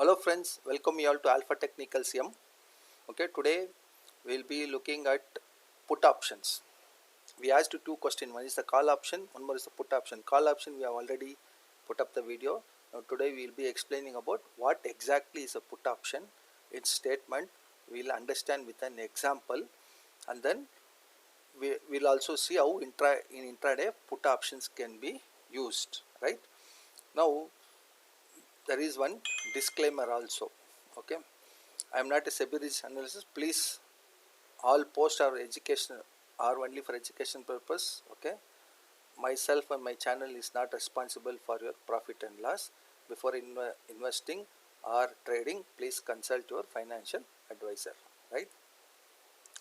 Hello friends, welcome you all to Alpha Technical CM. Okay, today we will be looking at put options. We asked two questions. One is the call option, one more is the put option. Call option we have already put up the video. Now today we will be explaining about what exactly is a put option. Its statement we will understand with an example, and then we will also see how in intraday put options can be used. Right now there is one disclaimer also. Okay, I am not a SEBI risk analysis. Please, all posts are education are only for education purpose. Okay, myself and my channel is not responsible for your profit and loss. Before investing or trading, please consult your financial advisor. Right?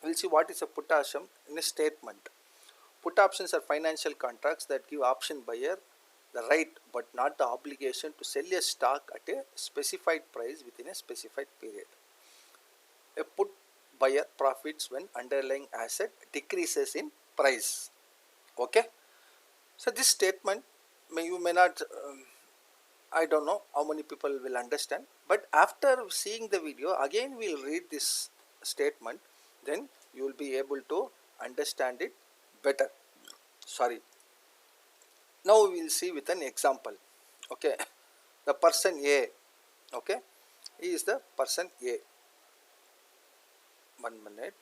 We'll see what is a put option in a statement. Put options are financial contracts that give option buyer the right but not the obligation to sell a stock at a specified price within a specified period. A put buyer profits when underlying asset decreases in price. Okay, so this statement you may not I don't know how many people will understand, but after seeing the video again we will read this statement, then you will be able to understand it better. Sorry, now we will see with an example. Okay, the person A, okay, he is the person A. 1 minute.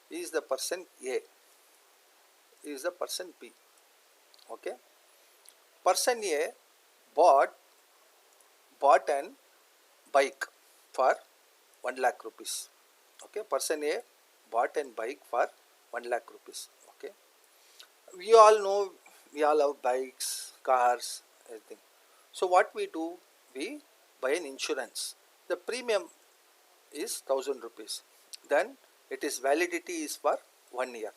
He is the person A. He is the person B. Okay, person A bought an bike for 1 lakh rupees. Okay, person A bought an bike for 1 lakh rupees. Okay, we all know, we all have bikes, cars, everything. So what we do, we buy an insurance. The premium is 1000 rupees. Then it is validity is for 1 year.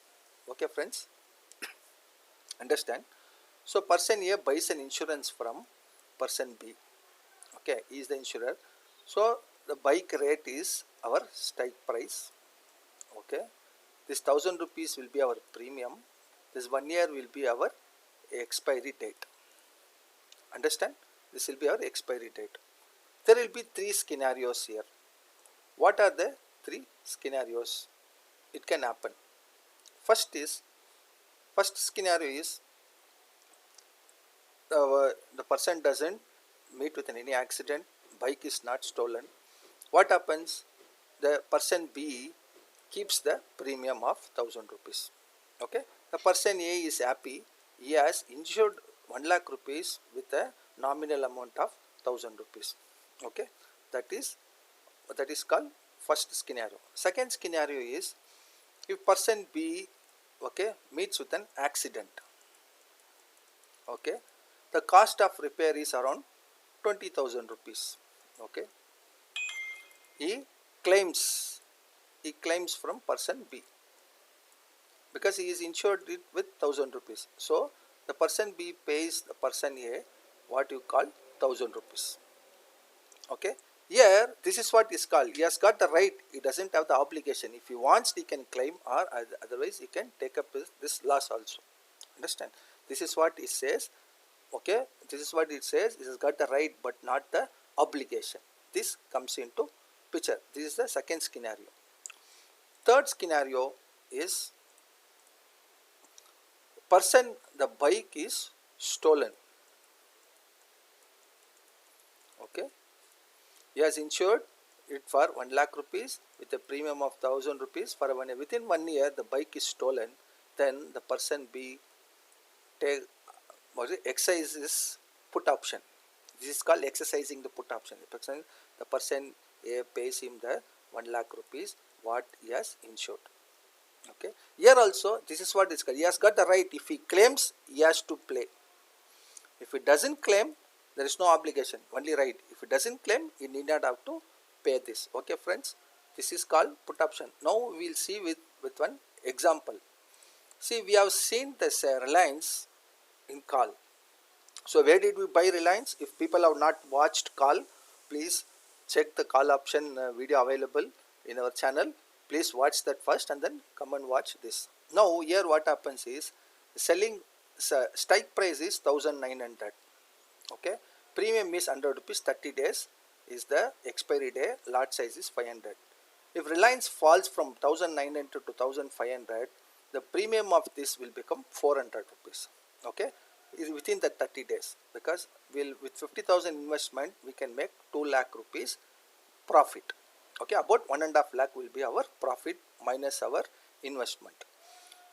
Okay friends, understand? So person A buys an insurance from person B. Okay, he is the insurer. So the bike rate is our strike price. Okay, this 1000 rupees will be our premium. This 1 year will be our expiry date. Understand? This will be our expiry date. There will be 3 scenarios here. What are the 3 scenarios it can happen? First scenario is the person doesn't meet with any accident, bike is not stolen. What happens? The person B keeps the premium of 1000 rupees. Okay, the person A is happy, he has insured 1 lakh rupees with a nominal amount of 1000 rupees. Okay, that is called first scenario. Second scenario is if person B, okay, meets with an accident. Okay, the cost of repair is around 20,000 rupees. Okay, he claims from person B because he is insured it with 1000 rupees. So the person B pays the person A what you call 1000 rupees. Okay, here this is what is called, he has got the right, he doesn't have the obligation. If he wants he can claim, or otherwise he can take up this loss also. Understand? This is what it says. Okay, this is what it says, it has got the right but not the obligation. This comes into picture. This is the second scenario. Third scenario is person, the bike is stolen. Okay, he has insured it for 1 lakh rupees with a premium of 1000 rupees for 1 year. Within 1 year the bike is stolen. Then the person B exercises put option. This is called exercising the put option. The person A pays him the 1 lakh rupees what he has insured. Okay, here also this is what is called, he has got the right. If he claims, he has to pay. If he doesn't claim, there is no obligation, only right. If he doesn't claim, he need not have to pay this. Okay friends, this is called put option. Now we will see with one example. See, we have seen this Reliance in call. So where did we buy Reliance? If people have not watched call, please check the call option video available in our channel. Please watch that first and then come and watch this. Now here what happens is, selling strike price is 1900. Okay, premium is 100 rupees, 30 days is the expiry day, lot size is 500. If Reliance falls from 1900 to 1500, the premium of this will become 400 rupees. Okay, within the 30 days, because with 50,000 investment we can make 2 lakh rupees profit. Okay, about 1.5 lakh will be our profit minus our investment.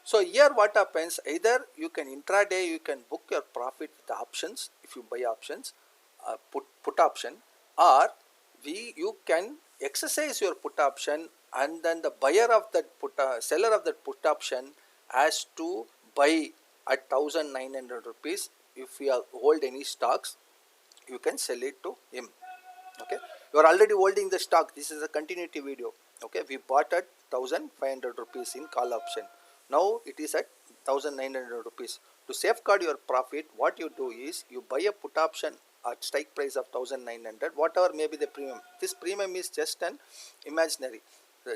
So here what happens, either you can intraday you can book your profit with the options if you buy options, put option, or you can exercise your put option, and then the buyer of that seller of that put option has to buy at 1900 rupees. If you hold any stocks, you can sell it to him. Okay, you are already holding the stock. This is a continuity video. Okay, we bought at 1500 rupees in call option. Now it is at 1900 rupees. To safeguard your profit, what you do is you buy a put option at strike price of 1900, whatever may be the premium. This premium is just an imaginary.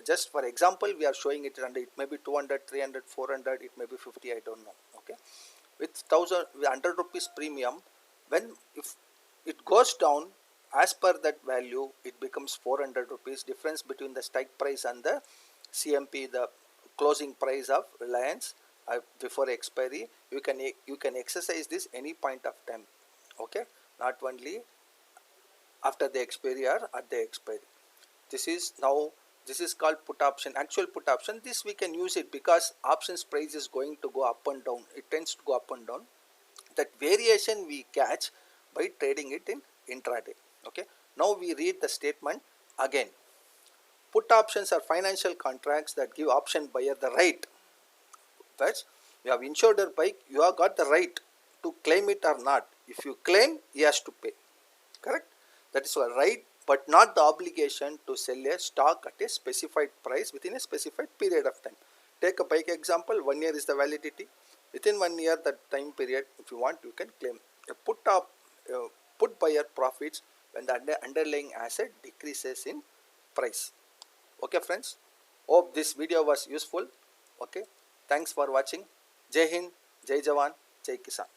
Just for example, we are showing it under, it may be 200, 300, 400, it may be 50, I don't know. Okay, with 100 rupees premium, when if it goes down, as per that value it becomes 400 rupees. Difference between the strike price and the CMP, the closing price of Reliance before expiry, you can exercise this any point of time. Okay, not only after the expiry or at the expiry. This is called put option, actual put option. This we can use it because options price is going to go up and down. It tends to go up and down. That variation we catch by trading it in intraday. Okay, now we read the statement again. Put options are financial contracts that give option buyer the right. That's, you have insured your bike, you have got the right to claim it or not. If you claim, he has to pay. Correct? That is a right, but not the obligation to sell a stock at a specified price within a specified period of time. Take a bike example, 1 year is the validity. Within 1 year, that time period, if you want, you can claim. A put buyer profits when the underlying asset decreases in price. Okay friends, hope this video was useful. Okay, thanks for watching. Jai Hind, Jai Jawan, Jai Kisan.